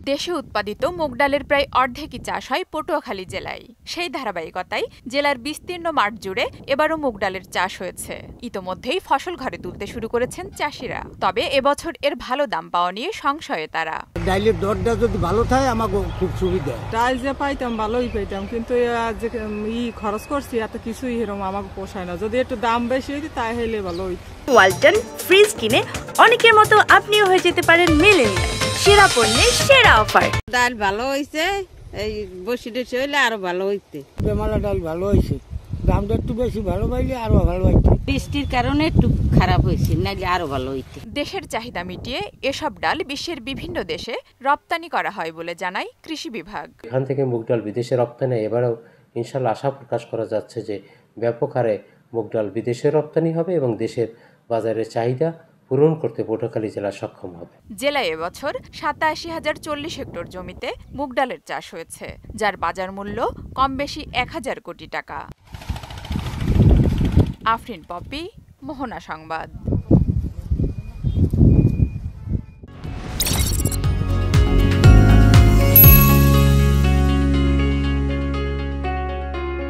দেশে উৎপাদিত মুগ ডালের প্রায় অর্ধেকই চাষ হয় পটুয়াখালী জেলায়। সেই ধারাবাহিকতায় জেলার বিস্তীর্ণ মাঠ জুড়ে এবারও মুগ ডালের চাষ হয়েছে। ইতোমধ্যেই ফসল ঘরে তুলতে শুরু করেছেন চাষিরা। তবে এবছর এর ভালো দাম পাওয়া নিয়ে সংশয়ে তারা। ডালের দরটা যদি ভালো থাকে আমাকে খুব সুবিধা। ডাল যে পাইতাম ভালোই পাইতাম, কিন্তু যে খরচ করছি এত কিছুই এরকম আমাকে পোষায় না। যদি একটু দাম বেশি হইতো তাই হইলে ভালো হইতো। ওয়ালটন ফ্রিজ কিনে অনেকের মতো আপনিও হয়ে যেতে পারেন মিলেনিয়াল। সেরা পণ্যের সেরা অফার। ডাল ভালো হয়েছে, এই বসি ডেসি হইলে আরো ভালো হইতে। বেমালা ডাল ভালো হয়েছে, দামটা একটু বেশি ভালো পাইলে আরো ভালো হইতে। বৃষ্টির কারণে একটু খারাপ হয়েছে, নাইলে আরো ভালো হইতে। দেশের চাহিদা মিটিয়ে এসব ডাল বিশ্বের বিভিন্ন দেশে রপ্তানি করা হয় বলে জানায় কৃষি বিভাগ। এখান থেকে মুগ ডাল বিদেশে রপ্তানি এবারেও ইনশাল্লাহ আশা প্রকাশ করা যাচ্ছে যে ব্যাপক হারে মুগ ডাল বিদেশে রপ্তানি হবে এবং দেশের বাজারের চাহিদা পূরণ করতে পটুয়াখালী জেলা সক্ষম হবে। জেলায় এবছর ৮৭,০৪০ হেক্টর জমিতে মুগ ডালের চাষ হয়েছে, যার বাজার মূল্য কম বেশি ১,০০০ কোটি টাকা। আফরিন পপি, মোহনা সংবাদ।